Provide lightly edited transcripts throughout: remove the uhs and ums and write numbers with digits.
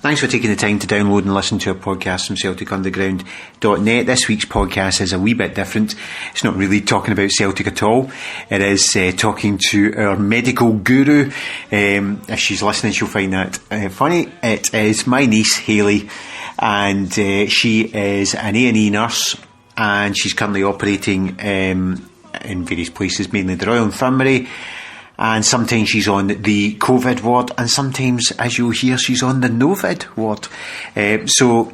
Thanks for taking the time to download and listen to our podcast from CelticUnderground.net. This week's podcast is a wee bit different. It's not really talking about Celtic at all. It is talking to our medical guru. If she's listening, she'll find that funny. It is my niece, Hayley, and she is an A&E nurse, and she's currently operating in various places, mainly the Royal Infirmary. And sometimes she's on the Covd ward, and sometimes, as you'll hear, she's on the Novid ward. So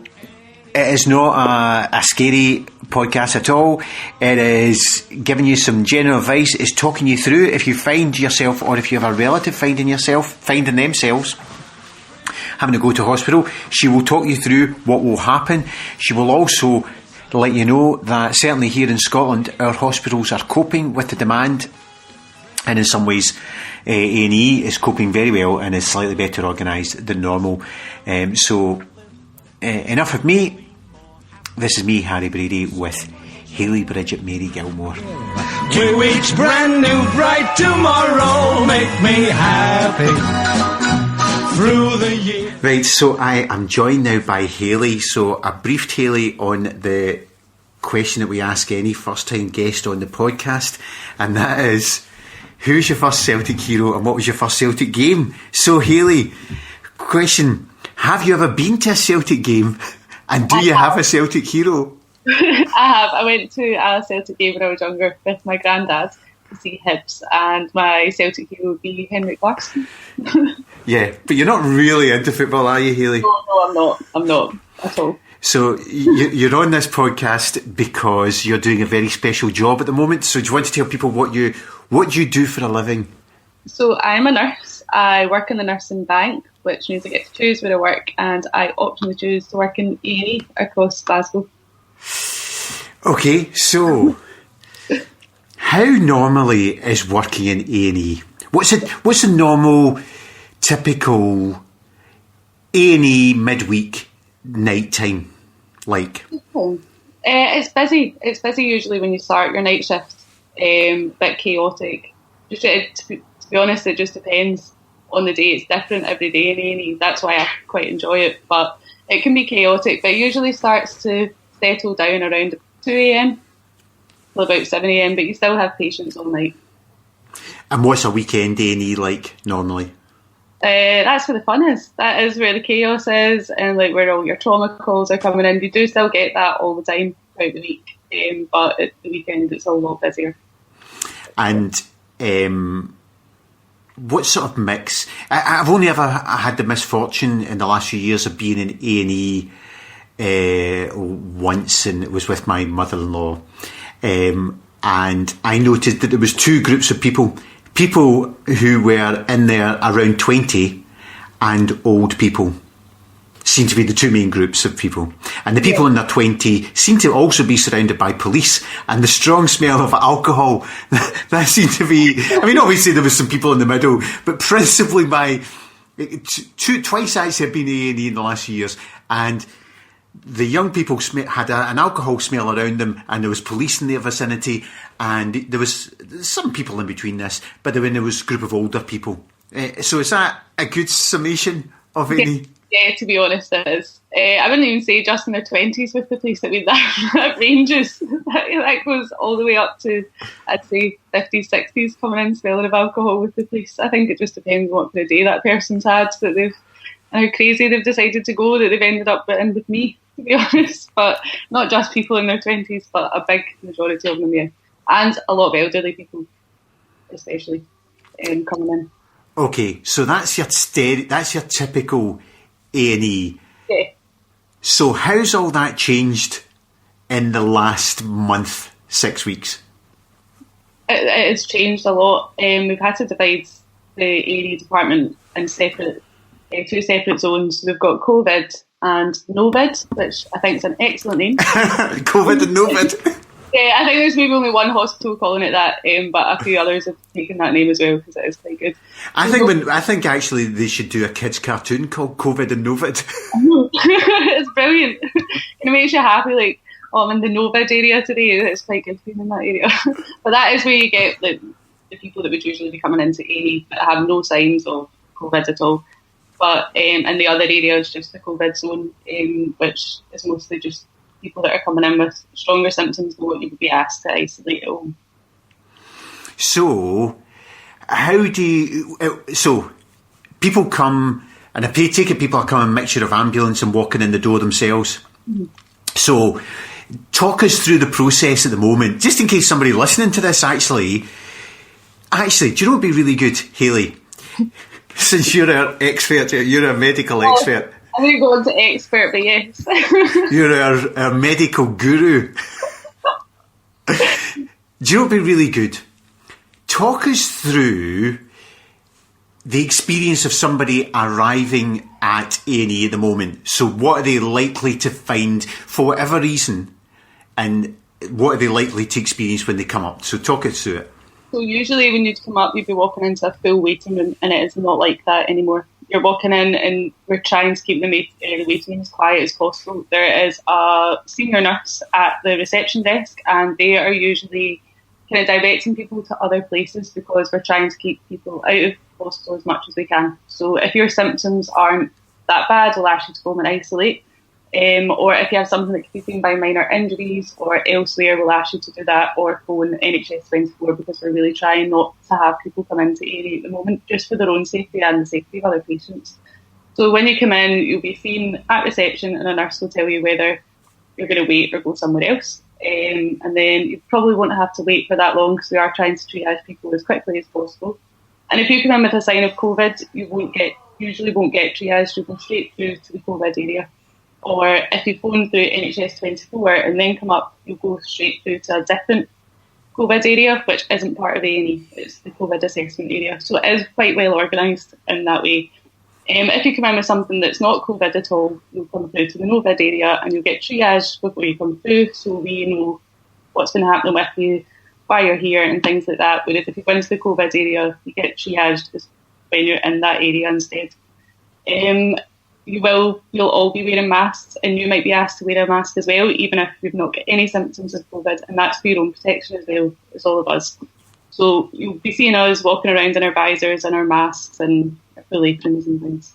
it is not a scary podcast at all. It is giving you some general advice. It's talking you through if you find yourself, or if you have a relative finding themselves having to go to hospital. She will talk you through what will happen. She will also let you know that certainly here in Scotland, our hospitals are coping with the demand. And in some ways, A&E is coping very well and is slightly better organised than normal. So, enough of me. This is me, Harry Brady, with Hayley Bridget Mary Gilmore. To each brand new bright tomorrow, make me happy through the year. Right, so I am joined now by Hayley. So I briefed Hayley on the question that we ask any first-time guest on the podcast, and that is, who's your first Celtic hero and what was your first Celtic game? So, Hayley, question, have you ever been to a Celtic game? And do you have a Celtic hero? I have. I went to a Celtic game when I was younger with my granddad to see Hibs, and my Celtic hero would be Henrik Larsson. Yeah, but you're not really into football, are you, Hayley? No, I'm not at all. So you're on this podcast because you're doing a very special job at the moment. So do you want to tell people what you do for a living? So I'm a nurse. I work in the nursing bank, which means I get to choose where I work, and I optionally choose to work in A&E across Glasgow. Okay, so how normally is working in A&E? What's a normal, typical A&E midweek night time like? It's busy. It's busy usually when you start your night shift. Bit chaotic. Just to be honest, it just depends on the day. It's different every day in A&E. That's why I quite enjoy it. But it can be chaotic. But it usually starts to settle down around 2 a.m. till about 7 a.m. But you still have patients all night. And what's a weekend A&E like normally? That's where the fun is. That is where the chaos is, and like where all your trauma calls are coming in. You do still get that all the time throughout the week, but at the weekend it's all a lot busier. And what sort of mix? I've only ever had the misfortune in the last few years of being in A&E once, and it was with my mother-in-law, and I noticed that there was two groups of people who were in there around 20, and old people seem to be the two main groups of people. And the people in their 20 seem to also be surrounded by police, and the strong smell of alcohol, that seemed to be, I mean, obviously there was some people in the middle, but principally twice I actually have been A&E in the last few years, and the young people had an alcohol smell around them, and there was police in their vicinity, and there was some people in between this, but then there was a group of older people. So is that a good summation of any? Yeah, to be honest, it is. I wouldn't even say just in their 20s with the police. I mean, that ranges. That goes all the way up to, I'd say, 50s, 60s, coming in smelling of alcohol with the police. I think it just depends on what kind of day that person's had, and how crazy they've decided to go, that they've ended up in with me, to be honest. But not just people in their 20s, but a big majority of them, yeah. And a lot of elderly people, especially, coming in. Okay, so that's your typical A&E. Yeah. So how's all that changed in the last month, 6 weeks? It's changed a lot. We've had to divide the A&E department in two separate zones. We've got Covd and Novid, which I think is an excellent name. Covd and Novid. Yeah, I think there's maybe only one hospital calling it that, but a few others have taken that name as well, because it is quite good. I think actually they should do a kids' cartoon called Covd and Novid. It's brilliant. It makes you happy, like, oh, I'm in the Novid area today. It's quite good being in that area. But that is where you get the people that would usually be coming into A&E but have no signs of Covd at all. But and the other area is just the Covid zone, which is mostly just people that are coming in with stronger symptoms than what you would be asked to isolate at home. So, how do you... So, people come, and I take it people are coming a mixture of ambulance and walking in the door themselves. Mm-hmm. So, talk us through the process at the moment, just in case somebody listening to this actually, do you know what would be really good, Hayley? Since you're an expert, you're a medical expert. I'm going to go on to expert, but yes. You're our medical guru. Do you know what would be really good? Talk us through the experience of somebody arriving at A&E at the moment. So what are they likely to find for whatever reason, and what are they likely to experience when they come up? So talk us through it. So usually when you come up, you'd be walking into a full waiting room, and it is not like that anymore. You're walking in and we're trying to keep the waiting room as quiet as possible. There is a senior nurse at the reception desk, and they are usually kind of directing people to other places because we're trying to keep people out of hospital as much as we can. So if your symptoms aren't that bad, we'll ask you to go and isolate. Or if you have something that can be seen by minor injuries or elsewhere, we'll ask you to do that, or phone NHS 24, because we're really trying not to have people come into A&E at the moment, just for their own safety and the safety of other patients. So when you come in, you'll be seen at reception, and a nurse will tell you whether you're going to wait or go somewhere else. And then you probably won't have to wait for that long, because we are trying to triage people as quickly as possible. And if you come in with a sign of Covid, you usually won't get triaged. You'll go straight through to the Covid area. Or if you phone through NHS 24 and then come up, you'll go straight through to a different Covid area, which isn't part of A&E. It's the Covid assessment area. So it is quite well organised in that way. If you come in with something that's not Covid at all, you'll come through to the Novid area, and you'll get triaged before you come through, so we know what's been happening with you, why you're here, and things like that. Whereas if you go into the Covid area, you get triaged when you're in that area instead. You'll all be wearing masks, and you might be asked to wear a mask as well, even if you've not got any symptoms of Covid, and that's for your own protection as well, as all of us. So you'll be seeing us walking around in our visors and our masks and our full aprons and things.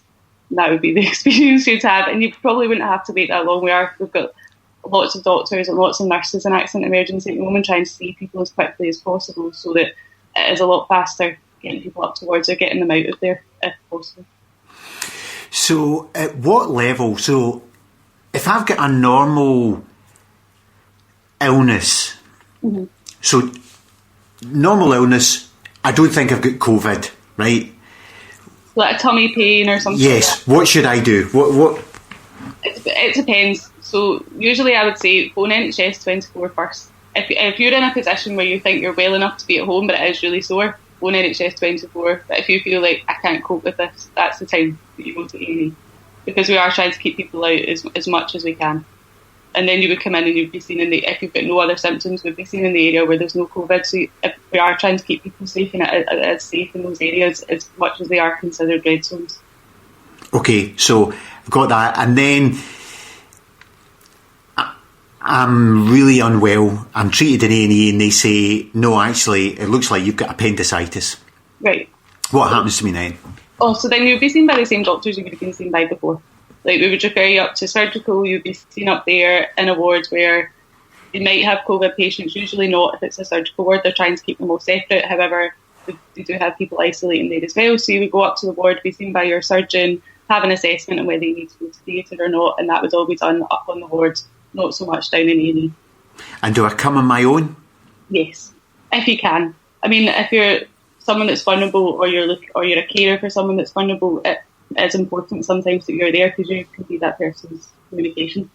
And that would be the experience you'd have, and you probably wouldn't have to wait that long. We've got lots of doctors and lots of nurses in accident emergency at the moment trying to see people as quickly as possible, so that it is a lot faster getting people up towards or getting them out of there if possible. So at what level? So if I've got a normal illness, mm-hmm. So normal illness, I don't think I've got COVID, right? Like a tummy pain or something. Yes. Like what should I do? What? It depends. So usually I would say phone NHS 24 first. If you're in a position where you think you're well enough to be at home but it is really sore, phone NHS 24. But if you feel like I can't cope with this, that's the time that you go to A&E, because we are trying to keep people out as much as we can. And then you would come in and you'd be seen if you've got no other symptoms, we'd be seen in the area where there's no COVID. So if we are trying to keep people safe, and it is safe in those areas as much as they are considered red zones. Okay, so I've got that. And then I'm really unwell. I'm treated in A&E and they say, no, actually, it looks like you've got appendicitis. Right. What happens to me then? Oh, so then you'd be seen by the same doctors you would have been seen by before. Like, we would refer you up to surgical, you'd be seen up there in a ward where they might have COVID patients, usually not if it's a surgical ward, they're trying to keep them all separate. However, they do have people isolating there as well. So you would go up to the ward, be seen by your surgeon, have an assessment on whether you need to go to theatre or not, and that would all be done up on the ward, not so much down in A&E. And do I come on my own? Yes, if you can. I mean, if you're someone that's vulnerable, or you're a carer for someone that's vulnerable, it is important sometimes that you're there, because you can be that person's communication.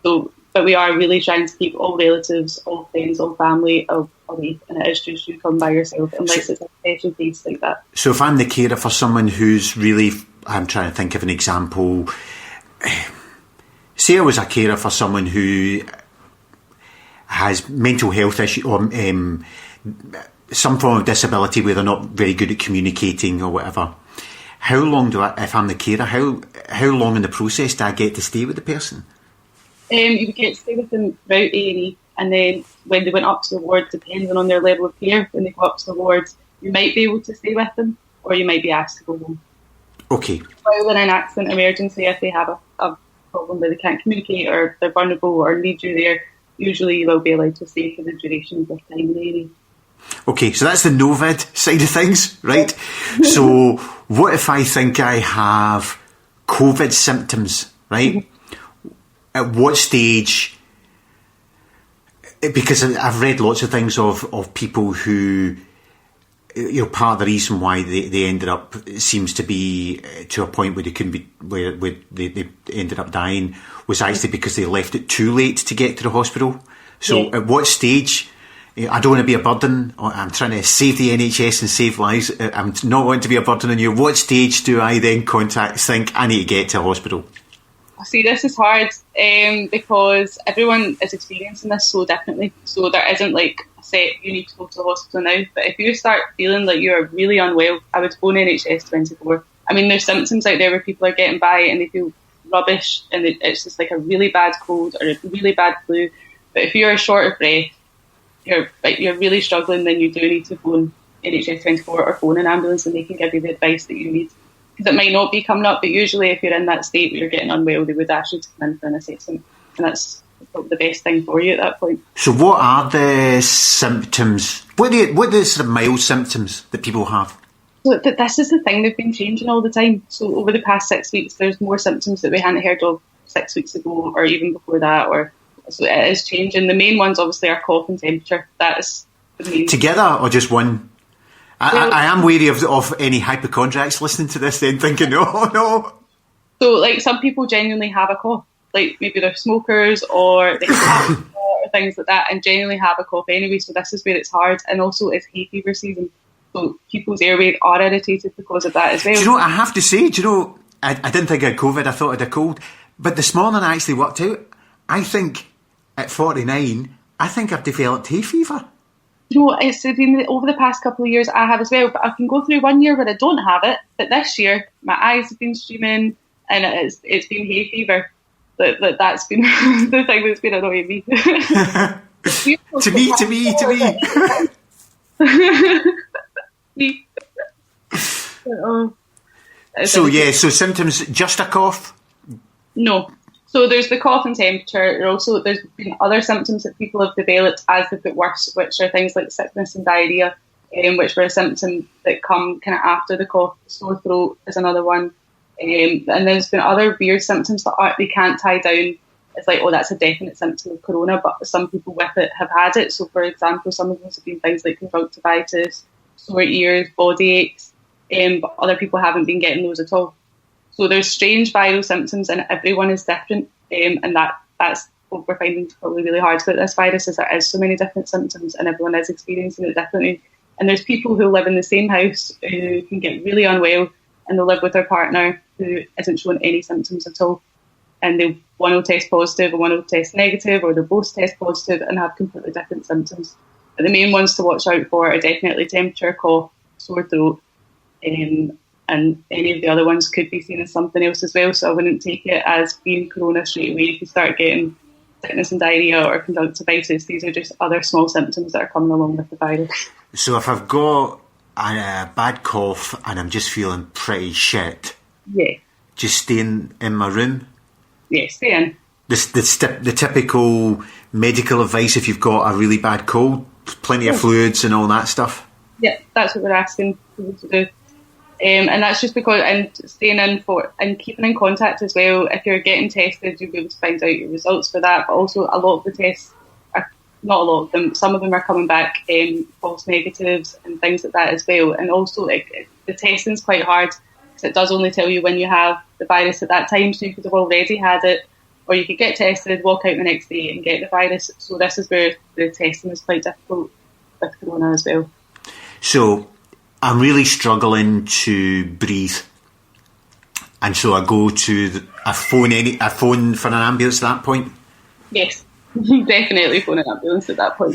So, but we are really trying to keep all relatives, all friends, all family away, and it is just you come by yourself unless it's a special case like that. So if I'm the carer for someone who's really, I'm trying to think of an example. Say I was a carer for someone who has mental health issues or some form of disability where they're not very good at communicating or whatever. How long if I'm the carer, how long in the process do I get to stay with the person? You would get to stay with them throughout A&E, and then when they went up to the ward, depending on their level of care, when they go up to the ward, you might be able to stay with them, or you might be asked to go home. Okay. While in an accident emergency, if they have a problem where they can't communicate or they're vulnerable or need you there, usually you will be allowed to stay for the duration of the time really. Okay, so that's the Novid side of things, right? So what if I think I have Covd symptoms, right? At what stage? Because I've read lots of things of people who, you know, part of the reason why they ended up seems to be to a point where they couldn't be, where they ended up dying, was actually because they left it too late to get to the hospital. So at what stage? I don't want to be a burden. I'm trying to save the NHS and save lives. I'm not wanting to be a burden on you. What stage do I then think I need to get to a hospital? See, this is hard because everyone is experiencing this so differently. So there isn't like a set, you need to go to the hospital now. But if you start feeling like you're really unwell, I would phone NHS 24. I mean, there's symptoms out there where people are getting by and they feel rubbish and it's just like a really bad cold or a really bad flu. But if you're short of breath, you're really struggling, then you do need to phone NHS 24 or phone an ambulance and they can give you the advice that you need. Because it might not be coming up, but usually if you're in that state where you're getting unwell, they would ask you to come in for an assessment. And that's the best thing for you at that point. So what are the symptoms? What are the sort of mild symptoms that people have? So this is the thing, they've been changing all the time. So over the past 6 weeks, there's more symptoms that we hadn't heard of 6 weeks ago or even before that. So it is changing. The main ones obviously are cough and temperature. That is the main. Together or just one? I am wary of any hypochondriacs listening to this then thinking, oh no. So like some people genuinely have a cough. Like maybe they're smokers or they have or things like that and genuinely have a cough anyway. So this is where it's hard. And also it's hay fever season. So people's airways are irritated because of that as well. Do you know what I have to say? I didn't think I had COVID. I thought I had a cold. But this morning I actually worked out. I think at 49, I think I've developed hay fever. You know, it's been over the past couple of years I have as well, but I can go through 1 year where I don't have it, but this year my eyes have been streaming and it's been hay fever. That's been the thing that's been annoying me. to me. So symptoms, just a cough? No. So there's the cough and temperature. There's been other symptoms that people have developed as they've got worse, which are things like sickness and diarrhoea, which were a symptom that come kind of after the cough. Sore throat is another one. And there's been other weird symptoms that they can't tie down. It's like, oh, that's a definite symptom of corona, but some people with it have had it. So, for example, some of those have been things like conjunctivitis, sore ears, body aches, but other people haven't been getting those at all. So there's strange viral symptoms and everyone is different, and that's what we're finding probably really hard about this virus is there is so many different symptoms and everyone is experiencing it differently. And there's people who live in the same house who can get really unwell and they'll live with their partner who isn't showing any symptoms at all. And one will test positive and one will test negative, or they'll both test positive and have completely different symptoms. But the main ones to watch out for are definitely temperature, cough, sore throat, and any of the other ones could be seen as something else as well. So I wouldn't take it as being corona straight away. If you start getting sickness and diarrhoea or conjunctivitis, these are just other small symptoms that are coming along with the virus. So if I've got a bad cough and I'm just feeling pretty shit, just staying in my room? Yeah, stay in. The typical medical advice if you've got a really bad cold, plenty of fluids and all that stuff? Yeah, that's what we're asking people to do. And that's just because, and staying in and keeping in contact as well. If you're getting tested, you'll be able to find out your results for that. But also, a lot of the tests are, not a lot of them, some of them are coming back false negatives and things like that as well. And also, the testing's quite hard because it does only tell you when you have the virus at that time. So you could have already had it, or you could get tested, walk out the next day and get the virus. So this is where the testing is quite difficult with corona as well. So I'm really struggling to breathe, and so I go to I phone for an ambulance at that point. Yes, definitely phone an ambulance at that point.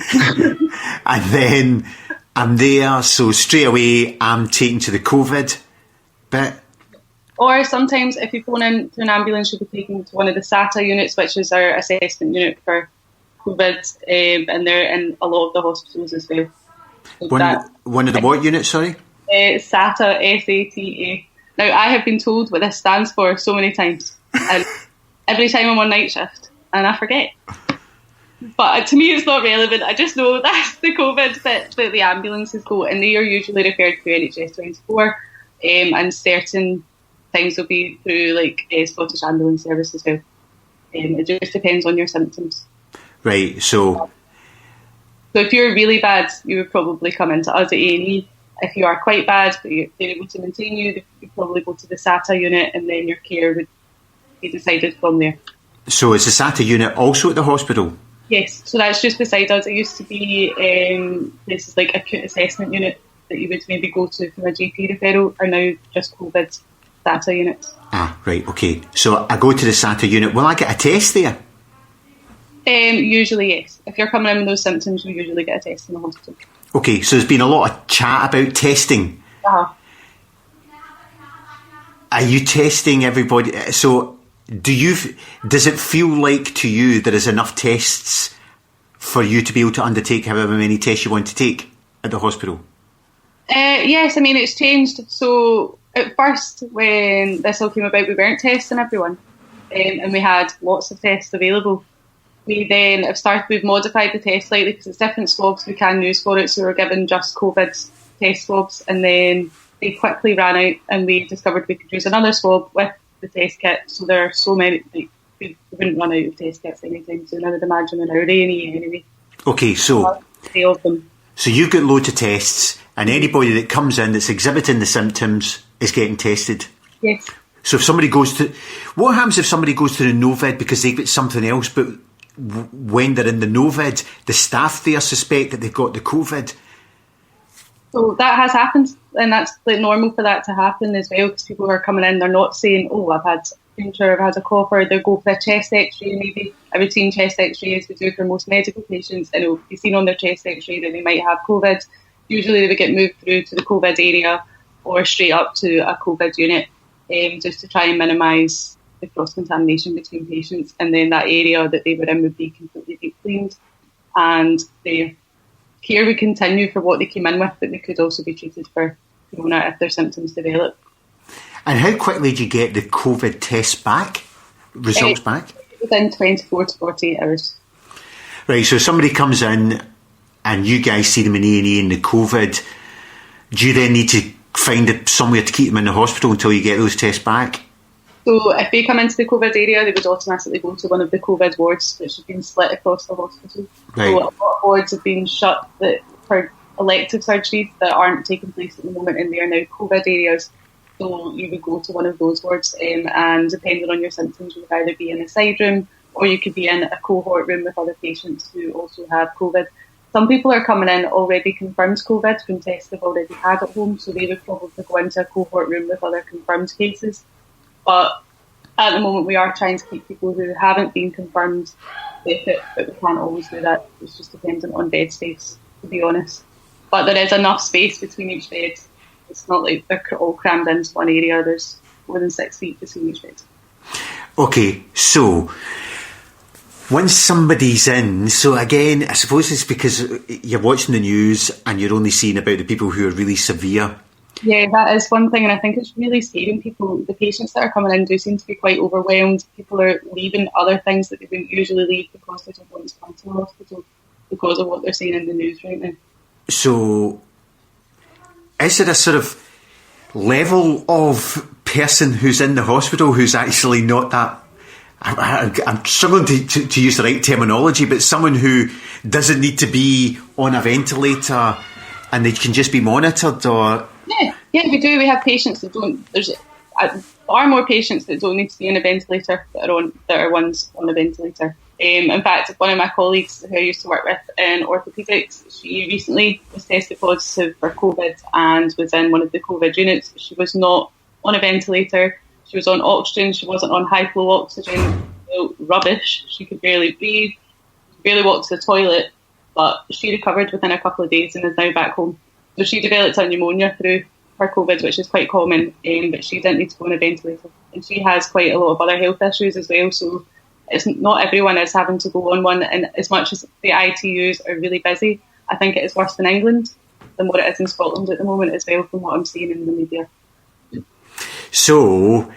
And then I'm there, so straight away I'm taken to the Covd bit. Or sometimes if you phone in to an ambulance, you'll be taken to one of the SATA units, which is our assessment unit for Covd, and they're in a lot of the hospitals as well. So one of the what units, sorry? SATA, SATA. Now, I have been told what this stands for so many times, and every time I'm on night shift, and I forget. But to me, it's not relevant. I just know that's the Covd that the ambulances go, and they are usually referred through NHS 24, and certain times will be through Scottish Ambulance Service as well. It just depends on your symptoms. Right, so if you're really bad, you would probably come into us at A&E. If you are quite bad, but they're able to maintain you, you'd probably go to the SATA unit, and then your care would be decided from there. So is the SATA unit also at the hospital? Yes, so that's just beside us. It used to be places like acute assessment unit that you would maybe go to from a GP referral, are now just Covd SATA units. Ah, right, okay. So I go to the SATA unit. Will I get a test there? Usually, yes. If you're coming in with those symptoms, you usually get a test in the hospital. Okay, so there's been a lot of chat about testing. Uh-huh. Are you testing everybody? So does it feel like to you there is enough tests for you to be able to undertake however many tests you want to take at the hospital? Yes, I mean, it's changed. So at first, when this all came about, we weren't testing everyone, and we had lots of tests available. We then we've modified the test slightly because it's different swabs we can use for it, so we're given just Covd test swabs, and then they quickly ran out and we discovered we could use another swab with the test kit, so there are so many, we wouldn't run out of test kits anytime soon, I would imagine, in our A&E anyway. Okay, so of them. So you've got loads of tests, and anybody that comes in that's exhibiting the symptoms is getting tested? Yes. So if somebody what happens if somebody goes to the Novid because they've got something else, but when they're in the Novid, the staff there suspect that they've got the Covd? So that has happened, and that's normal for that to happen as well, because people are coming in, they're not saying, I've had I've had a cough, or they'll go for a chest x-ray, maybe a routine chest x-ray as we do for most medical patients, and it'll be seen on their chest x-ray that they might have Covd. Usually they would get moved through to the Covd area or straight up to a Covd unit, just to try and minimise the cross-contamination between patients, and then that area that they were in would be completely deep cleaned, and their care would continue for what they came in with, but they could also be treated for corona if their symptoms develop. And how quickly do you get the Covd tests back, results back? Within 24 to 48 hours. Right, so somebody comes in and you guys see them in A&E and the Covd, do you then need to find somewhere to keep them in the hospital until you get those tests back? So if they come into the Covd area, they would automatically go to one of the Covd wards, which have been split across the hospital. Right. So a lot of wards have been shut for elective surgeries that aren't taking place at the moment, and they are now Covd areas. So you would go to one of those wards, and depending on your symptoms, you would either be in a side room or you could be in a cohort room with other patients who also have Covd. Some people are coming in already confirmed Covd from tests they've already had at home, so they would probably go into a cohort room with other confirmed cases. But at the moment, we are trying to keep people who haven't been confirmed safe, but we can't always do that. It's just dependent on bed space, to be honest. But there is enough space between each bed. It's not like they're all crammed into one area. There's more than 6 feet between each bed. Okay, so once somebody's in, so again, I suppose it's because you're watching the news and you're only seeing about the people who are really severe. Yeah, that is one thing, and I think it's really scaring people. The patients that are coming in do seem to be quite overwhelmed. People are leaving other things that they wouldn't usually leave because they don't want to come to the hospital because of what they're seeing in the news right now. So, is there a sort of level of person who's in the hospital who's actually not that... I'm struggling to use the right terminology, but someone who doesn't need to be on a ventilator and they can just be monitored, or... Yeah, we do. We have patients that don't... There's far more patients that don't need to be on a ventilator that are ones on a ventilator. In fact, one of my colleagues who I used to work with in orthopaedics, she recently was tested positive for Covd and was in one of the Covd units. She was not on a ventilator. She was on oxygen. She wasn't on high flow oxygen. Rubbish. She could barely breathe. She barely walked to the toilet. But she recovered within a couple of days and is now back home. So she developed a pneumonia through her Covd, which is quite common, but she didn't need to go on a ventilator. And she has quite a lot of other health issues as well, so it's not everyone is having to go on one. And as much as the ITUs are really busy, I think it is worse in England than what it is in Scotland at the moment as well, from what I'm seeing in the media. So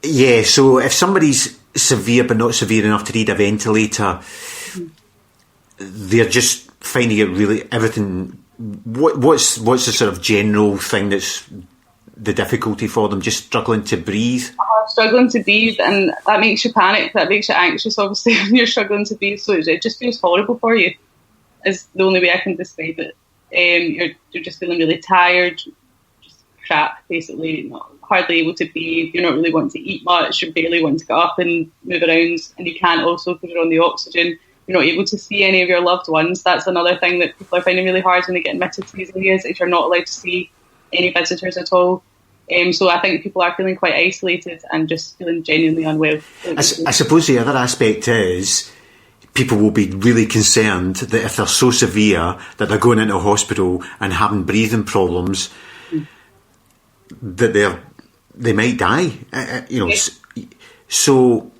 if somebody's severe but not severe enough to need a ventilator, they're just finding it really everything. What's the sort of general thing that's the difficulty for them? Just struggling to breathe? Struggling to breathe, and that makes you panic, that makes you anxious, obviously, when you're struggling to breathe, so it just feels horrible for you, is the only way I can describe it. You're just feeling really tired, just crap, basically, not hardly able to breathe, you're not really wanting to eat much, you're barely wanting to get up and move around, and you can't also, because you're on the oxygen, you're not able to see any of your loved ones. That's another thing that people are finding really hard when they get admitted to these areas, if you're not allowed to see any visitors at all. So I think people are feeling quite isolated and just feeling genuinely unwell. I suppose the other aspect is people will be really concerned that if they're so severe that they're going into hospital and having breathing problems, that they might die. So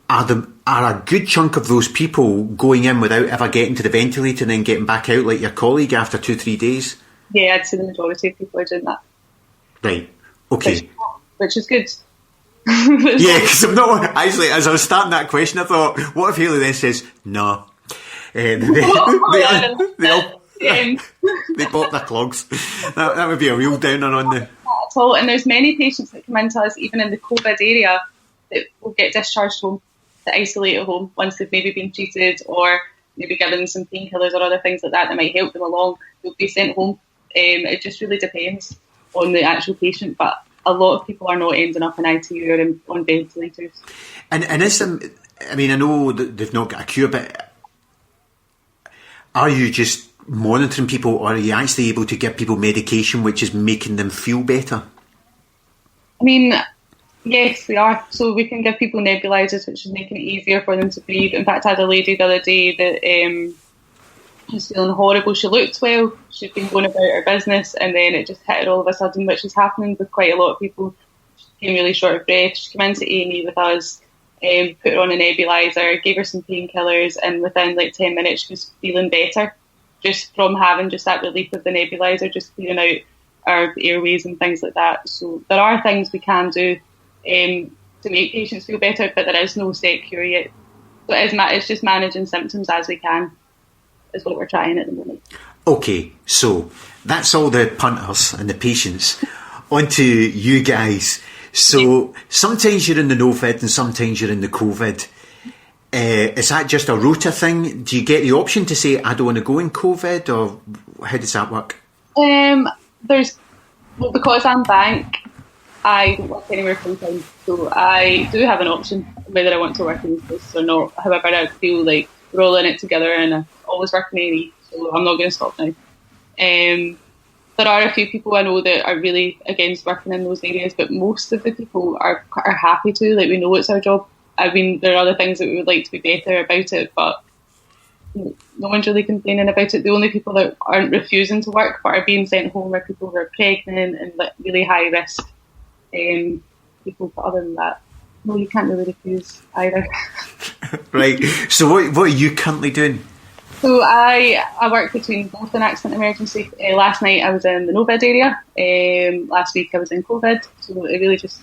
are a good chunk of those people going in without ever getting to the ventilator and then getting back out like your colleague after 2-3 days? Yeah, I'd say the majority of people are doing that. Right, okay. Which is good. Yeah, because I'm not... Actually, as I was starting that question, I thought, what if Hayley then says, no? They bought their clogs. That would be a real downer on the... At all. And there's many patients that come into us, even in the Covd area, that will get discharged home, to isolate at home once they've maybe been treated or maybe given some painkillers or other things like that might help them along. They'll be sent home. It just really depends on the actual patient, but a lot of people are not ending up in ITU or on ventilators. And is them, I mean, I know that they've not got a cure, but are you just monitoring people, or are you actually able to give people medication which is making them feel better? I mean, yes, we are. So we can give people nebulizers, which is making it easier for them to breathe. In fact, I had a lady the other day that was feeling horrible. She looked well, she'd been going about her business, and then it just hit her all of a sudden, which is happening with quite a lot of people. She became really short of breath. She came into A&E with us, put her on a nebulizer, gave her some painkillers, and within like 10 minutes she was feeling better, just from having just that relief of the nebulizer, just clearing out our airways and things like that. So there are things we can do to make patients feel better, but there is no set cure yet. So it's just managing symptoms as we can, is what we're trying at the moment. Okay, so that's all the punters and the patients. On to you guys. So sometimes you're in the Novid and sometimes you're in the Covd. Is that just a rota thing? Do you get the option to say, I don't want to go in Covd, or how does that work? Because I'm bank, I don't work anywhere full time, so I do have an option whether I want to work in these places or not. However, I feel like we're all in it together, and I always work in A&E, so I'm not going to stop now. There are a few people I know that are really against working in those areas, but most of the people are happy to. Like, we know it's our job. I mean, there are other things that we would like to be better about it, but no one's really complaining about it. The only people that aren't refusing to work but are being sent home are people who are pregnant and really high risk people. But other than that, no, you can't really refuse either. Right. So what are you currently doing? So I work between both in accident emergency. Last night I was in the Novid area. Last week I was in Covd. So it really just,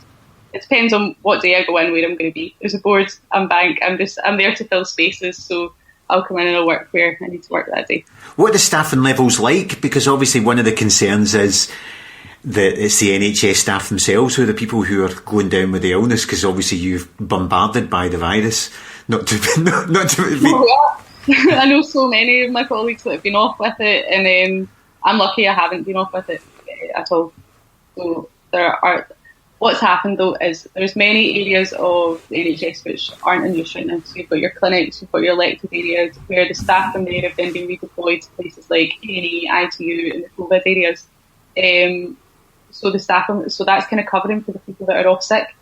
it depends on what day I go in, where I'm going to be. There's a board, I'm bank, I'm there to fill spaces, so I'll come in and I'll work where I need to work that day. What are the staffing levels like? Because obviously one of the concerns is that it's the NHS staff themselves who are the people who are going down with the illness, because obviously you've bombarded by the virus. Not to Oh, yeah. I know so many of my colleagues that have been off with it, and I'm lucky I haven't been off with it at all. So what's happened though is there's many areas of the NHS which aren't in use right now. So you've got your clinics, you've got your elective areas where the staff from there have then been redeployed to places like A&E, ITU and the Covd areas. So the staff, so that's kind of covering for the people that are off sick.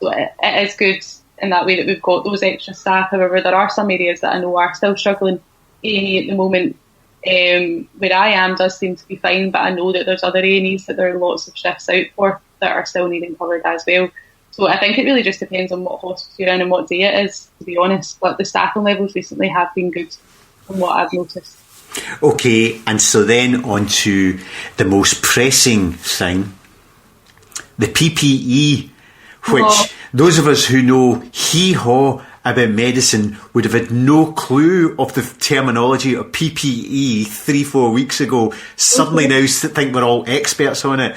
So it is good in that way that we've got those extra staff. However, there are some areas that I know are still struggling. A&E at the moment, where I am, does seem to be fine, but I know that there's other A&Es that there are lots of shifts out for that are still needing covered as well. So I think it really just depends on what hospital you're in and what day it is, to be honest. But the staffing levels recently have been good from what I've noticed. Okay, and so then on to the most pressing thing, the PPE, which those of us who know hee-haw about medicine would have had no clue of the terminology of PPE 3-4 weeks ago, suddenly now think we're all experts on it.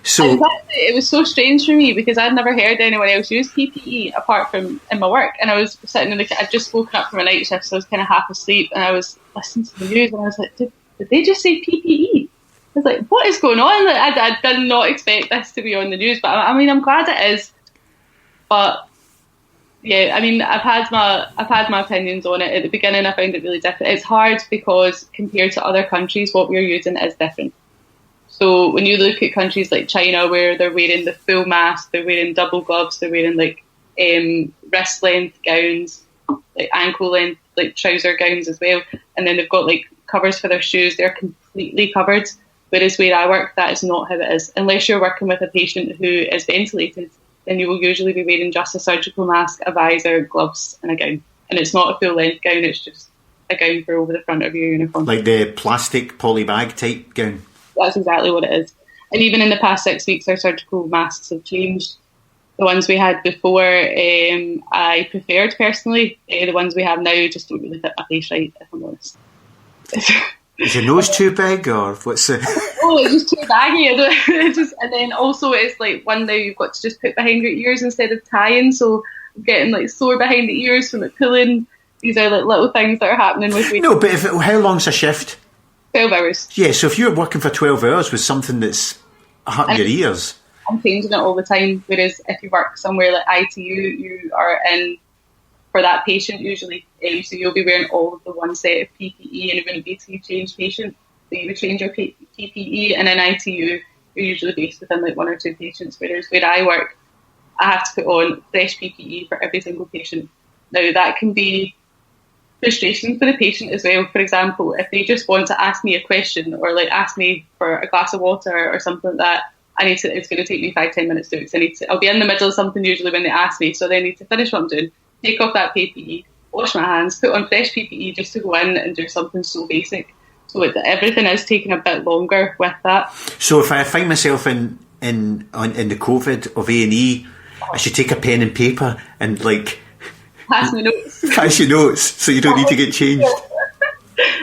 So it was so strange for me because I'd never heard anyone else use PPE apart from in my work, and I was sitting I'd just woken up from a night shift, so I was kind of half asleep, and I was listening to the news, and I was like, did they just say PPE? I was like, what is going on? Like, I did not expect this to be on the news, but I mean, I'm glad it is. But yeah, I mean, I've had my opinions on it. At the beginning, I found it really different. It's hard because compared to other countries, what we're using is different. So when you look at countries like China, where they're wearing the full mask, they're wearing double gloves, they're wearing like wrist length gowns, like ankle length, like trouser gowns as well, and then they've got like covers for their shoes. They're completely covered. Whereas where I work, that is not how it is. Unless you're working with a patient who is ventilated, then you will usually be wearing just a surgical mask, a visor, gloves, and a gown. And it's not a full length gown; it's just a gown for over the front of your uniform, like the plastic polybag type gown. That's exactly what it is. And even in the past 6 weeks, our surgical masks have changed. The ones we had before, I preferred personally. The ones we have now just don't really fit my face right, if I'm honest. Is your nose too big, or what's it? Oh, it's just too baggy. And then also it's like one now you've got to just put behind your ears instead of tying, so I'm getting like sore behind the ears from it pulling. These are like little things that are happening with me. No, but how long's a shift? 12 hours. Yeah, so if you're working for 12 hours with something that's hurting your ears... I'm changing it all the time, whereas if you work somewhere like ITU, you are in for that patient usually, so you'll be wearing all of the one set of PPE, and it wouldn't be to change patient, so you would change your PPE, and in ITU, you're usually based within like 1 or 2 patients, whereas where I work, I have to put on fresh PPE for every single patient. Now, that can be frustration for the patient as well. For example, if they just want to ask me a question or like ask me for a glass of water or something like that, it's going to take me 5-10 minutes to do it. So I'll be in the middle of something usually when they ask me, so then I need to finish what I'm doing, take off that PPE, wash my hands, put on fresh PPE just to go in and do something so basic. So everything is taking a bit longer with that. So if I find myself in the Covd of A&E, I should take a pen and paper and like pass me notes. Pass your notes, so you don't need to get changed.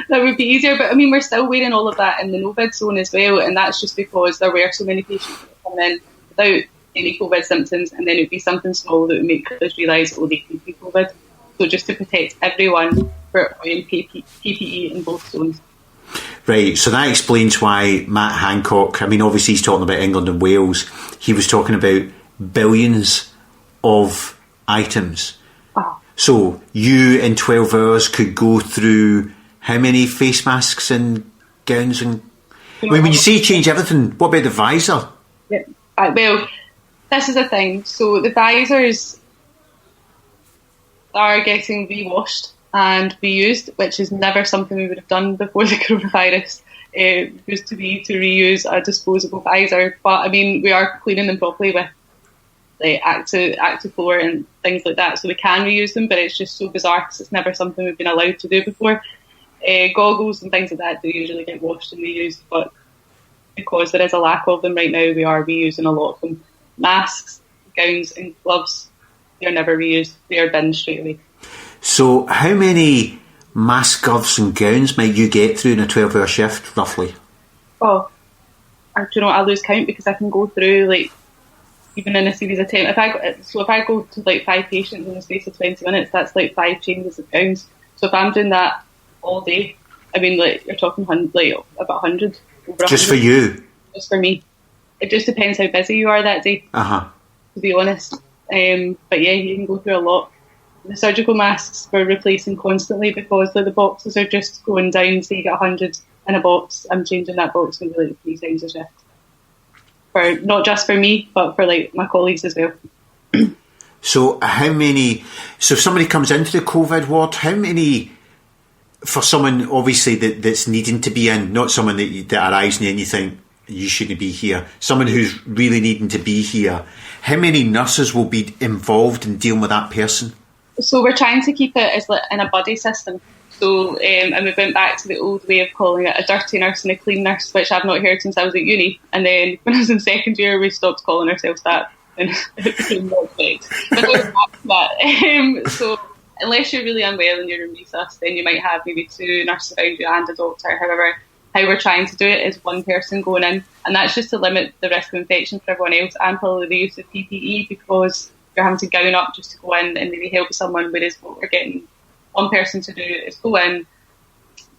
That would be easier, but I mean, we're still wearing all of that in the Novid zone as well, and that's just because there were so many patients that come in without any COVID symptoms, and then it would be something small that would make us realise, oh, they could be COVID. So just to protect everyone, we're wearing PPE in both zones. Right, so that explains why Matt Hancock, I mean, obviously he's talking about England and Wales, he was talking about billions of items. Oh. So you in 12 hours could go through how many face masks and gowns? And I mean, when you say change everything, what about the visor? Yeah. Well, this is the thing. So the visors are getting re-washed and reused, which is never something we would have done before the coronavirus. It used to be to reuse a disposable visor, but I mean, we are cleaning them properly with like Actiflor and things like that, so we can reuse them, but it's just so bizarre because it's never something we've been allowed to do before. Goggles and things like that do usually get washed and reused, but because there is a lack of them right now, we are reusing a lot of them. Masks, gowns and gloves, they're never reused, they are binned straight away. So how many masks, gloves and gowns might you get through in a 12-hour shift, roughly? Oh, I lose count because I can go through, like, even in a series of 10, if I go to like 5 patients in the space of 20 minutes, that's like 5 changes of gowns. So if I'm doing that all day, I mean, like, you're talking like about 100. Just 100. For you? Just for me. It just depends how busy you are that day, to be honest. But yeah, you can go through a lot. The surgical masks we're replacing constantly because the boxes are just going down, so you get 100 in a box. I'm changing that box maybe like 3 times a shift. For not just for me, but for like my colleagues as well. So if somebody comes into the COVID ward, how many, for someone obviously that's needing to be in, not someone that arrives and you think you shouldn't be here, someone who's really needing to be here, how many nurses will be involved in dealing with that person? So we're trying to keep it as in a buddy system. So, and we went back to the old way of calling it a dirty nurse and a clean nurse, which I've not heard since I was at uni. And then when I was in second year, we stopped calling ourselves that, and it became more correct. But now we're back to that. So, unless you're really unwell and you're in resus, then you might have maybe 2 nurses around you and a doctor. However, how we're trying to do it is one person going in, and that's just to limit the risk of infection for everyone else, and probably the use of PPE, because you're having to gown up just to go in and maybe help someone, whereas what we're getting one person to do is go in,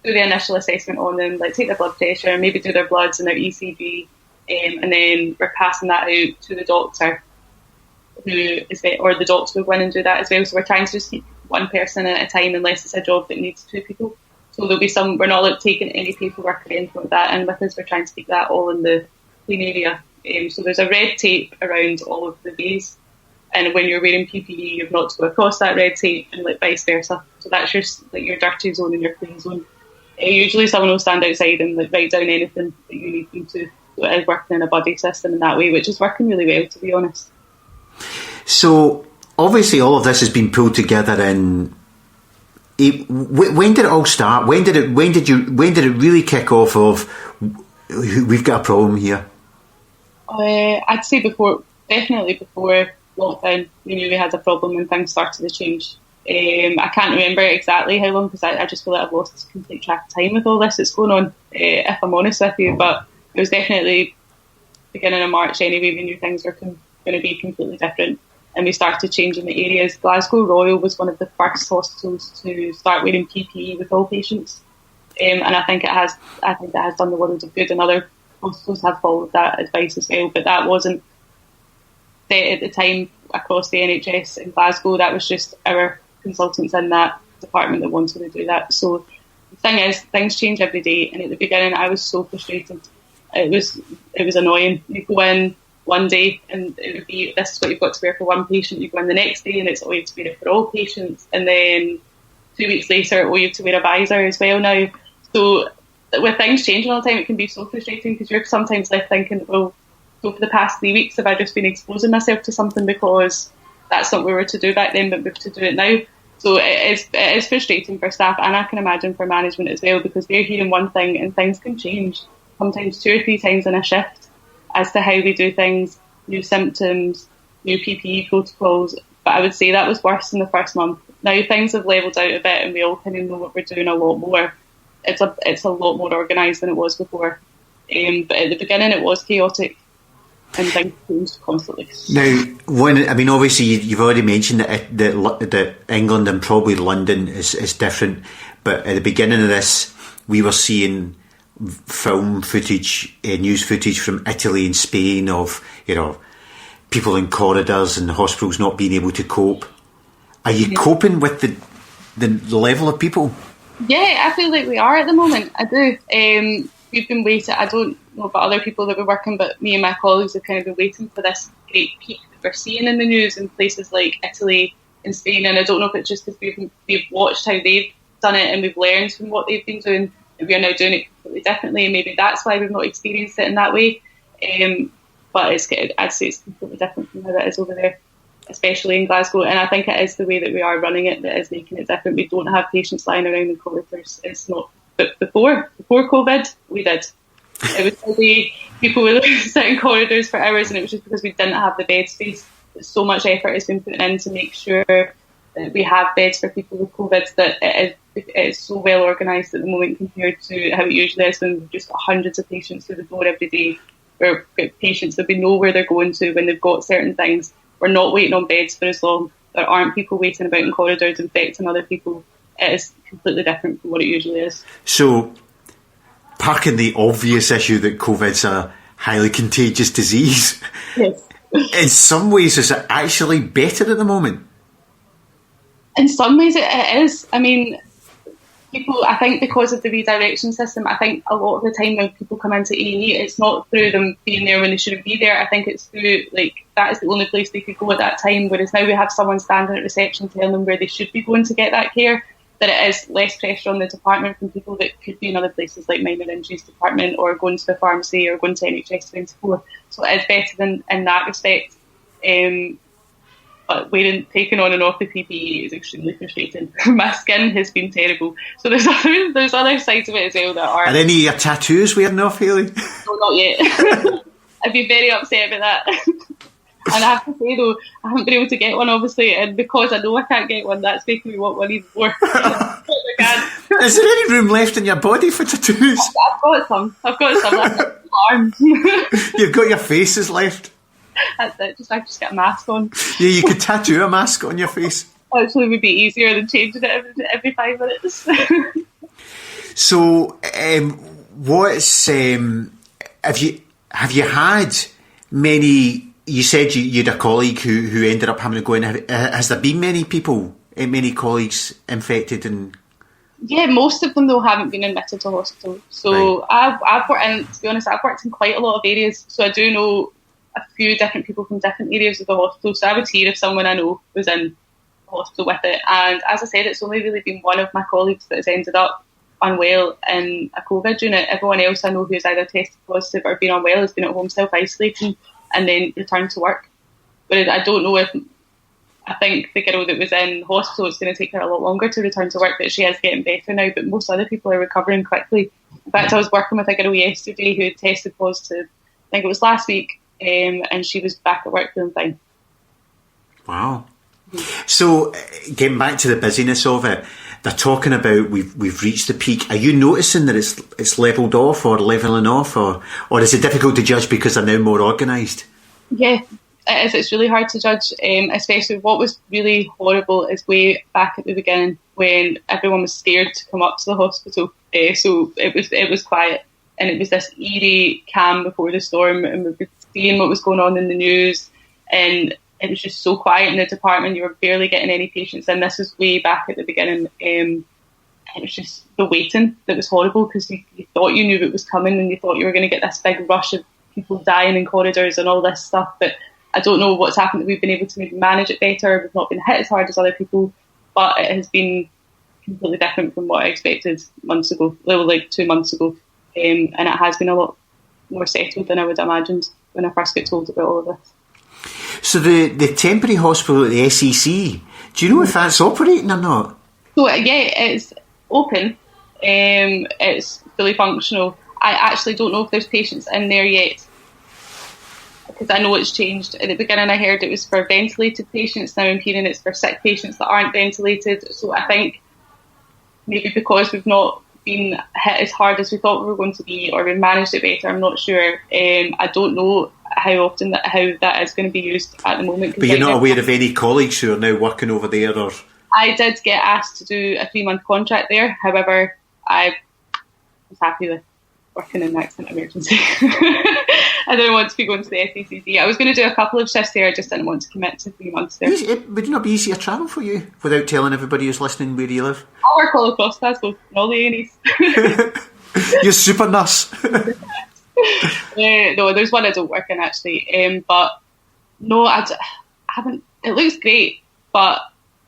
do the initial assessment on them, like take their blood pressure, maybe do their bloods and their ECG, and then we're passing that out to the doctor, or the doctor will go in and do that as well. So we're trying to just keep one person at a time, unless it's a job that needs 2 people. So there'll be we're not like taking any paperwork or anything like that in with us. We're trying to keep that all in the clean area. So there's a red tape around all of the bays. And when you're wearing PPE, you've not to go across that red tape, and like vice versa. So that's your dirty zone and your clean zone. Usually someone will stand outside and like write down anything that you need them to. So it is working in a buddy system in that way, which is working really well, to be honest. So obviously all of this has been pulled together in. When did it all start? When did it really kick off? Of we've got a problem here. I'd say definitely before lockdown, we knew we had a problem and things started to change. I can't remember exactly how long, because I just feel like I've lost complete track of time with all this that's going on, if I'm honest with you. But it was definitely beginning of March anyway. We knew things were going to be completely different, and we started changing the areas. Glasgow Royal was one of the first hospitals to start wearing PPE with all patients, and I think it has done the world of good, and other hospitals have followed that advice as well. But that wasn't set at the time across the NHS in Glasgow. That was just our consultants in that department that wanted to do that. So the thing is, things change every day, and at the beginning I was so frustrated. It was annoying. You go in one day and it would be, this is what you've got to wear for one patient. You go in the next day and it's all you have to wear it for all patients, and then 2 weeks later you have to wear a visor as well now. So with things changing all the time, it can be so frustrating, because you're sometimes left thinking, well, so for the past 3 weeks have I just been exposing myself to something because that's not what we were to do back then, but we have to do it now. So it is frustrating for staff, and I can imagine for management as well, because they're hearing one thing and things can change sometimes 2 or 3 times in a shift as to how we do things, new symptoms, new PPE protocols. But I would say that was worse in the first month. Now things have levelled out a bit and we all kind of know what we're doing a lot more. It's a lot more organised than it was before. But at the beginning it was chaotic, and things changed constantly. Now, obviously you've already mentioned that England and probably London is different, but at the beginning of this we were seeing film footage, news footage from Italy and Spain of, people in corridors and hospitals not being able to cope. Are you coping with the level of people? Yeah, I feel like we are at the moment. I do. We've been waiting. I don't know about other people that we're working, but me and my colleagues have kind of been waiting for this great peak that we're seeing in the news in places like Italy and Spain. And I don't know if it's just because we've watched how they've done it and we've learned from what they've been doing, and we are now doing it completely differently. And maybe that's why we've not experienced it in that way. But I'd say it's completely different from how it is over there, especially in Glasgow. And I think it is the way that we are running it that is making it different. We don't have patients lying around in corridors. It's not. But before COVID, we did. It was probably people would sit in corridors for hours, and it was just because we didn't have the bed space. So much effort has been put in to make sure that we have beds for people with COVID, that it is so well organised at the moment compared to how it usually is when we've just got hundreds of patients through the door every day. We've got patients that we know where they're going to when they've got certain things. We're not waiting on beds for as long. There aren't people waiting about in corridors infecting other people. It is completely different from what it usually is. So, parking the obvious issue that COVID's a highly contagious disease, yes. In some ways is it actually better at the moment? In some ways it is. I mean, people, I think because of the redirection system, I think a lot of the time when people come into A&E, it's not through them being there when they shouldn't be there. I think it's through, that is the only place they could go at that time, whereas now we have someone standing at reception telling them where they should be going to get that care, that it is less pressure on the department from people that could be in other places like minor injuries department or going to the pharmacy or going to NHS 24. So it is better in that respect. But but taking on and off the PPE is extremely frustrating. My skin has been terrible. So there's other sides of it as well that are... Are any of your tattoos wearing off, Hayley? No, not yet. I'd be very upset about that. And I have to say though, I haven't been able to get one obviously, and because I know I can't get one, that's making me want one even more. Is there any room left in your body for tattoos? I've got some. I've got arms. You've got your faces left. That's it. I just get a mask on. Yeah, you could tattoo a mask on your face. Actually, would be easier than changing it every 5 minutes. So, have you had many? You said you had a colleague who ended up having to go in. Has there been many colleagues infected? And yeah, most of them though haven't been admitted to hospital. So right. I've worked in, to be honest, I've worked in quite a lot of areas. So I do know a few different people from different areas of the hospital. So I would hear if someone I know was in hospital with it. And as I said, it's only really been one of my colleagues that has ended up unwell in a Covd unit. Everyone else I know who's either tested positive or been unwell has been at home self-isolating and then returned to work. But I don't know if... I think the girl that was in hospital, it's going to take her a lot longer to return to work, but she is getting better now. But most other people are recovering quickly. In fact, I was working with a girl yesterday who had tested positive, I think it was last week, and she was back at work feeling fine. Wow. So, getting back to the busyness of it, they're talking about we've reached the peak. Are you noticing that it's levelled off or levelling off, or is it difficult to judge because they're now more organised? Yeah, it is. It's really hard to judge, especially what was really horrible is way back at the beginning when everyone was scared to come up to the hospital. So it was quiet, and it was this eerie calm before the storm, and we were seeing what was going on in the news, and it was just so quiet in the department. You were barely getting any patients in. This was way back at the beginning. It was just the waiting that was horrible because you thought you knew it was coming and you thought you were going to get this big rush of people dying in corridors and all this stuff. But I don't know what's happened. We've been able to maybe manage it better. We've not been hit as hard as other people, but it has been completely different from what I expected months ago, like 2 months ago. And it has been a lot more settled than I would have imagined when I first got told about all of this. So the temporary hospital at the SEC, do you know if that's operating or not? So yeah, it's open. It's fully functional. I actually don't know if there's patients in there yet because I know it's changed. At the beginning I heard it was for ventilated patients. Now I'm hearing it's for sick patients that aren't ventilated. So I think maybe because we've not been hit as hard as we thought we were going to be, or we've managed it better, I'm not sure. I don't know how often how that is going to be used at the moment. But you're not aware of any colleagues who are now working over there? Or I did get asked to do a 3-month contract there. However, I was happy with working in accident emergency. I didn't want to be going to the SECD. I was going to do a couple of shifts there. I just didn't want to commit to 3 months there. Would it not be easier travel for you without telling everybody who's listening where you live? I work all across Glasgow in all the A&Es. You're super nurse. No, there's one I don't work in actually, but no, I haven't. It looks great, but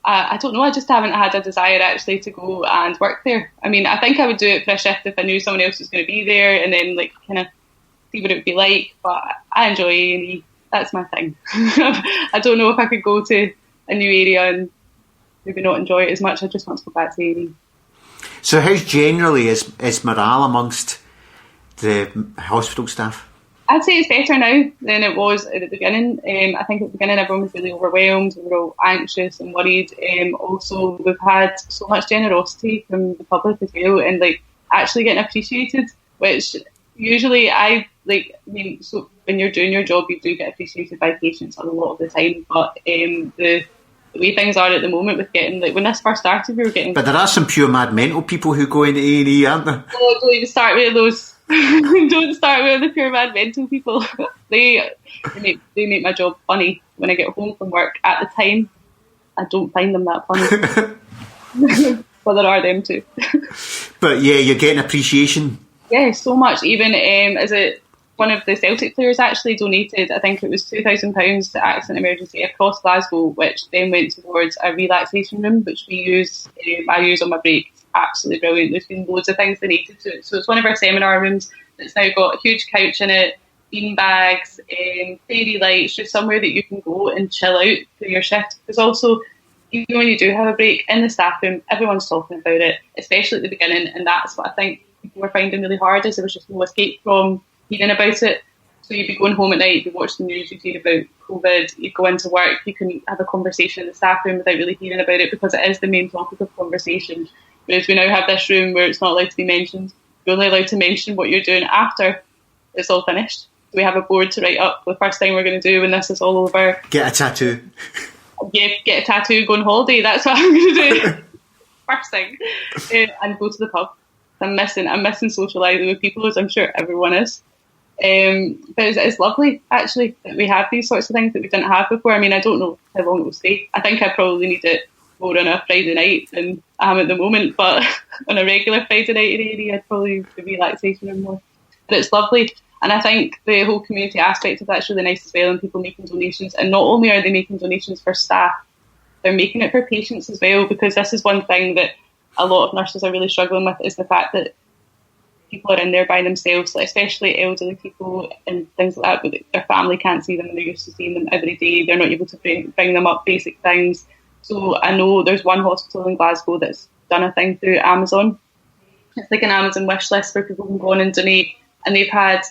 I don't know. I just haven't had a desire actually to go and work there. I mean, I think I would do it for a shift if I knew someone else was going to be there, and then like kind of see what it would be like. But I enjoy A&E. That's my thing. I don't know if I could go to a new area and maybe not enjoy it as much. I just want to go back to A&E. So, how's generally is morale amongst the hospital staff? I'd say it's better now than it was at the beginning. I think at the beginning everyone was really overwhelmed. We were all anxious and worried. Also, we've had so much generosity from the public as well, and like actually getting appreciated, which usually so when you're doing your job, you do get appreciated by patients a lot of the time. But the way things are at the moment with getting, like when this first started, we were getting... But there are some pure mad mental people who go into A&E, aren't there? Oh, don't even start with those. Don't start with the pure mad mental people. They make my job funny when I get home from work. At the time, I don't find them that funny. But there are them too. But yeah, you're getting appreciation. Yeah, so much. Even one of the Celtic players actually donated, I think it was £2,000 to accident emergency across Glasgow, which then went towards a relaxation room, which I use on my break. It's absolutely brilliant. There's been loads of things donated to it. So it's one of our seminar rooms that's now got a huge couch in it, bean bags, fairy lights, just somewhere that you can go and chill out for your shift. Because also, even when you do have a break in the staff room, everyone's talking about it, especially at the beginning, and that's what I think people were finding really hard, is there was just no escape from hearing about it. So you'd be going home at night, you'd watch the news, you'd hear about Covid, you'd go into work, you can have a conversation in the staff room without really hearing about it, because it is the main topic of conversation. Whereas we now have this room where it's not allowed to be mentioned. You're only allowed to mention what you're doing after it's all finished. So we have a board to write up the first thing we're going to do when this is all over. Get a tattoo. Yeah, get a tattoo, go on holiday. That's what I'm going to do. First thing. And go to the pub. I'm missing socialising with people, as I'm sure everyone is. But it's lovely, actually, that we have these sorts of things that we didn't have before. I mean, I don't know how long it will stay. I think I probably need it more on a Friday night than I am at the moment, but on a regular Friday night in area, I'd probably do relaxation and more. But it's lovely. And I think the whole community aspect of that's really nice as well, and people making donations. And not only are they making donations for staff, they're making it for patients as well, because this is one thing that a lot of nurses are really struggling with, is the fact that people are in there by themselves, like especially elderly people and things like that, but their family can't see them and they're used to seeing them every day. They're not able to bring them up basic things. So I know there's one hospital in Glasgow that's done a thing through Amazon. It's like an Amazon wish list where people can go on and donate, and they've had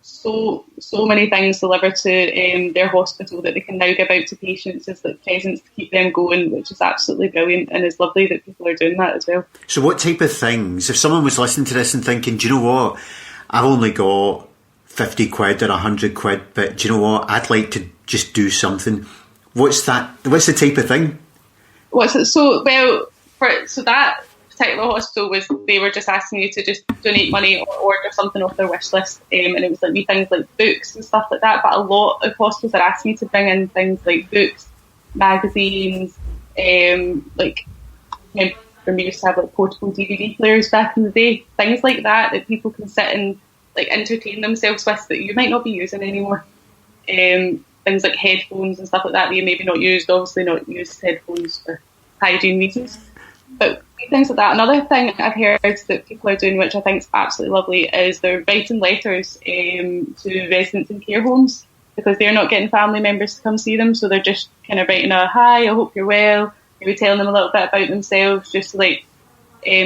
so many things delivered to their hospital that they can now give out to patients as like presents to keep them going, which is absolutely brilliant, and it's lovely that people are doing that as well. So what type of things, if someone was listening to this and thinking, do you know what, I've only got 50 quid or 100 quid, but do you know what, I'd like to just do something, what's the type of thing? So that particular hospital they were just asking you to just donate money or order something off their wish list, and it was like wee things like books and stuff like that. But a lot of hospitals are asking you to bring in things like books, magazines, like when we used to have like portable DVD players back in the day, things like that people can sit and like entertain themselves with that you might not be using anymore. Things like headphones and stuff like that you maybe not used, obviously not used headphones for hygiene reasons, but things like that. Another thing I've heard that people are doing, which I think is absolutely lovely, is they're writing letters to residents in care homes, because they're not getting family members to come see them, so they're just kind of writing a hi, I hope you're well, maybe telling them a little bit about themselves, just like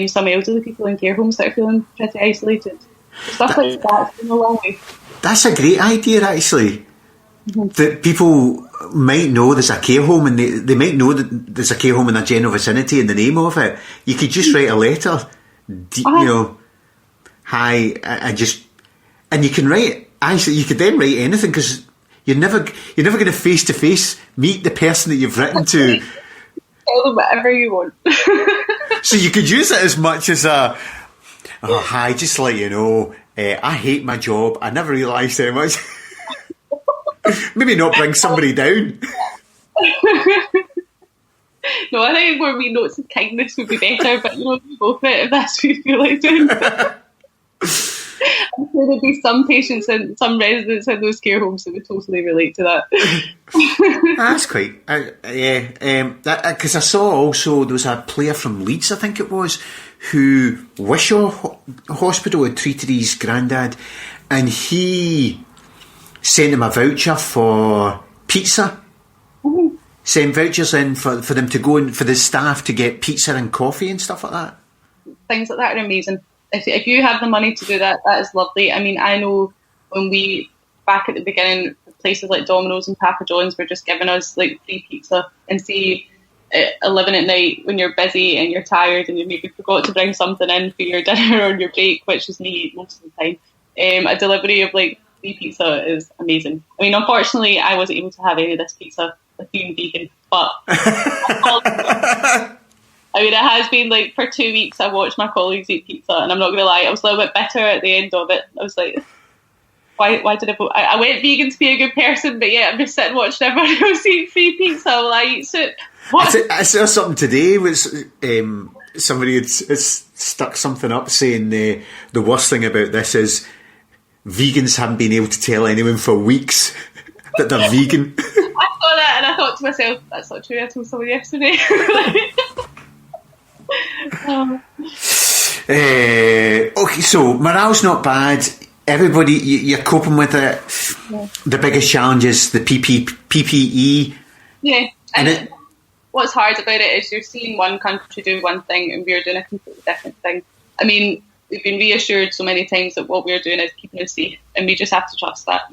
some elderly people in care homes that are feeling pretty isolated. Stuff like that's been a long way. That's a great idea, actually. Mm-hmm. That people might know there's a care home, and they might know that there's a care home in their general vicinity and the name of it. You could just write a letter, you know, hi, and you can write, actually you could then write anything, because you're never going to face to face meet the person that you've written to. Tell them whatever you want. So you could use it as much as hi, just to let you know, I hate my job, I never realised how much. Maybe not bring somebody down. No, I think more wee notes of kindness would be better, but you know, we go for it if that's what you feel like doing. I'm sure there'd be some patients and some residents in those care homes that would totally relate to that. That's quite, yeah. Because I saw also there was a player from Leeds, I think it was, who Wishaw Hospital had treated his granddad, and he sent him a voucher for pizza. Mm-hmm. Sent vouchers in for them to go and for the staff to get pizza and coffee and stuff like that. Things like that are amazing. If you have the money to do that, that is lovely. I mean, I know when we, back at the beginning, places like Domino's and Papa John's were just giving us like free pizza, and see at 11 at night when you're busy and you're tired and you maybe forgot to bring something in for your dinner or your break, which is me most of the time, a delivery of like free pizza is amazing. I mean, unfortunately, I wasn't able to have any of this pizza with being vegan, but I mean, it has been like for 2 weeks I've watched my colleagues eat pizza, and I'm not going to lie, I was a little bit bitter at the end of it. I was like, why did I vote? I went vegan to be a good person, but yeah, I'm just sitting watching everyone else eat free pizza while I eat soup. I saw something today, was somebody had stuck something up saying the worst thing about this is vegans haven't been able to tell anyone for weeks that they're vegan. I saw that and I thought to myself, that's not true, I told someone yesterday. Okay, so morale's not bad. everybody, you're coping with it. Yeah. The biggest challenge is the PPE. Yeah, and what's hard about it is you're seeing one country do one thing and we're doing a completely different thing. I mean, we've been reassured so many times that what we're doing is keeping us safe, and we just have to trust that.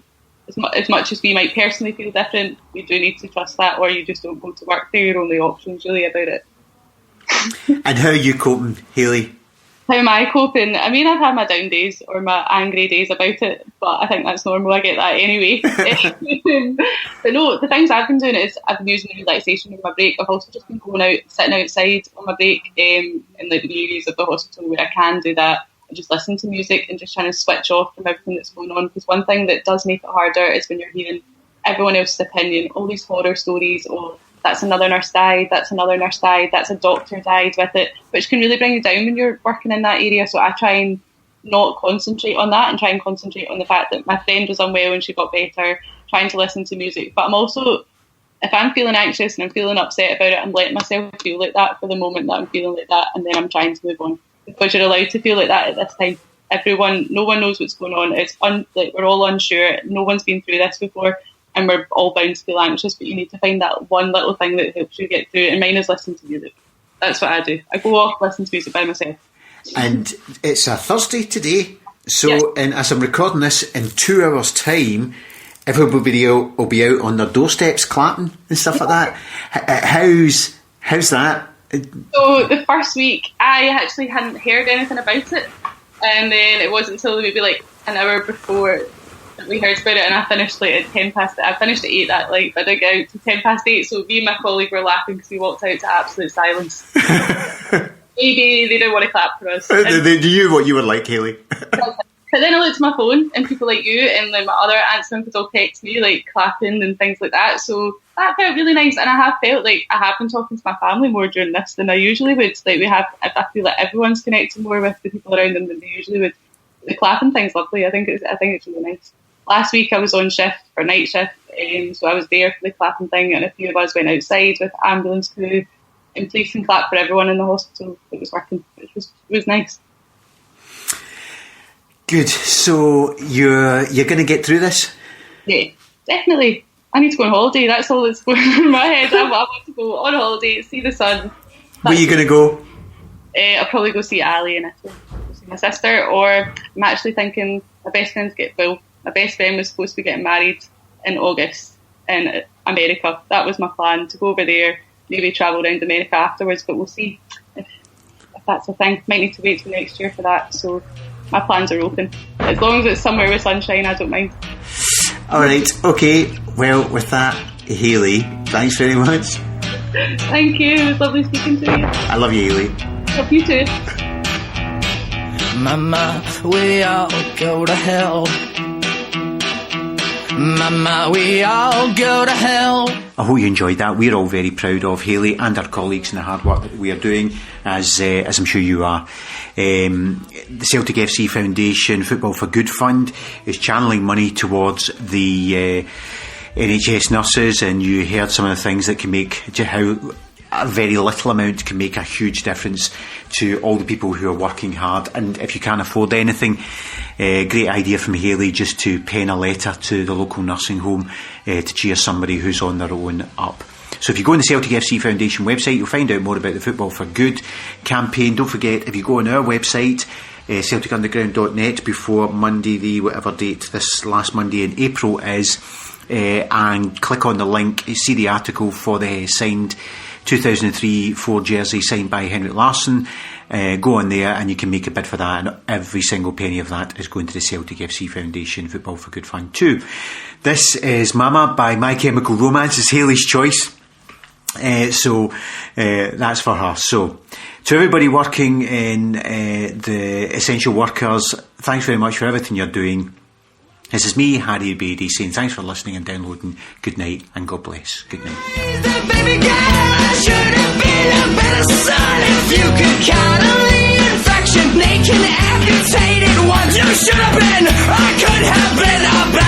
As much as we might personally feel different, we do need to trust that, or you just don't go to work. They're your only options, really, about it. And how are you coping, Hayley? How am I coping? I mean, I've had my down days or my angry days about it, but I think that's normal. I get that anyway. But no, the things I've been doing is I've been using relaxation on my break. I've also just been going out, sitting outside on my break in like the areas of the hospital where I can do that, and just listen to music and just trying to switch off from everything that's going on. Because one thing that does make it harder is when you're hearing everyone else's opinion, all these horror stories, or that's another nurse died, that's another nurse died, that's a doctor died with it, which can really bring you down when you're working in that area. So I try and not concentrate on that and try and concentrate on the fact that my friend was unwell and she got better, trying to listen to music. But I'm also, if I'm feeling anxious and I'm feeling upset about it, I'm letting myself feel like that for the moment that I'm feeling like that, and then I'm trying to move on. Because you're allowed to feel like that at this time. No one knows what's going on. It's like we're all unsure. No one's been through this before. And we're all bound to feel anxious, but you need to find that one little thing that helps you get through it. And mine is listen to music. That's what I do. I go off, listen to music by myself. And it's a Thursday today, so yes. And as I'm recording this, in 2 hours' time, everybody will be out on their doorsteps clapping and stuff like that. How's that? So the first week, I actually hadn't heard anything about it, and then it wasn't until maybe like an hour before we heard about it, and I finished like at 10 past. I finished at 8 that night, but I did get out to 10 past 8. So me and my colleague were laughing because we walked out to absolute silence. Maybe they didn't want to clap for us. They knew what you were like, Hayley. But then I looked at my phone, and people like you and like my other aunts and uncles all text me like clapping and things like that. So that felt really nice, and I have felt like I have been talking to my family more during this than I usually would. Like I feel like everyone's connecting more with the people around them than they usually would. The clapping thing's lovely. I think it's really nice. Last week I was on shift for night shift, so I was there for the clapping thing, and a few of us went outside with ambulance crew and police and clap for everyone in the hospital that was working. It was nice. Good. So you're going to get through this? Yeah, definitely. I need to go on holiday. That's all that's going on in my head. I want to go on holiday, see the sun. Where are you going to go? I'll probably go see Ali in Italy, go see my sister, or I'm actually thinking my best friend's my best friend was supposed to be getting married in August in America. That was my plan, to go over there, maybe travel around America afterwards, but we'll see if that's a thing. Might need to wait till next year for that, so my plans are open. As long as it's somewhere with sunshine, I don't mind. Alright, okay. Well, with that, Hayley, thanks very much. Thank you, it was lovely speaking to you. I love you, Hayley. Love you too. Mama, we all go to hell. Mama, we all go to hell. I hope you enjoyed that. We're all very proud of Hayley and our colleagues and the hard work that we are doing, as I'm sure you are. The Celtic FC Foundation Football for Good Fund is channeling money towards the NHS nurses, and you heard some of the things that can make, how a very little amount can make a huge difference to all the people who are working hard. And if you can't afford anything, great idea from Hayley just to pen a letter to the local nursing home to cheer somebody who's on their own up. So if you go on the Celtic FC Foundation website, you'll find out more about the Football for Good campaign. Don't forget, if you go on our website, celticunderground.net, before Monday, the whatever date this last Monday in April is, and click on the link, you see the article for the signed 2003 Ford jersey signed by Henrik Larsson. Go on there and you can make a bid for that, and every single penny of that is going to the Celtic FC Foundation Football for Good Fund too. This is Mama by My Chemical Romance. It's Hayley's choice, so that's for her. So to everybody working in the essential workers, thanks very much for everything you're doing. This is me, Harry Beatty, saying thanks for listening and downloading. Good night and God bless. Good night. Baby girl, I should have been a better son. If you could count on the infection, naked, amputated ones, you should have been. I could have been a better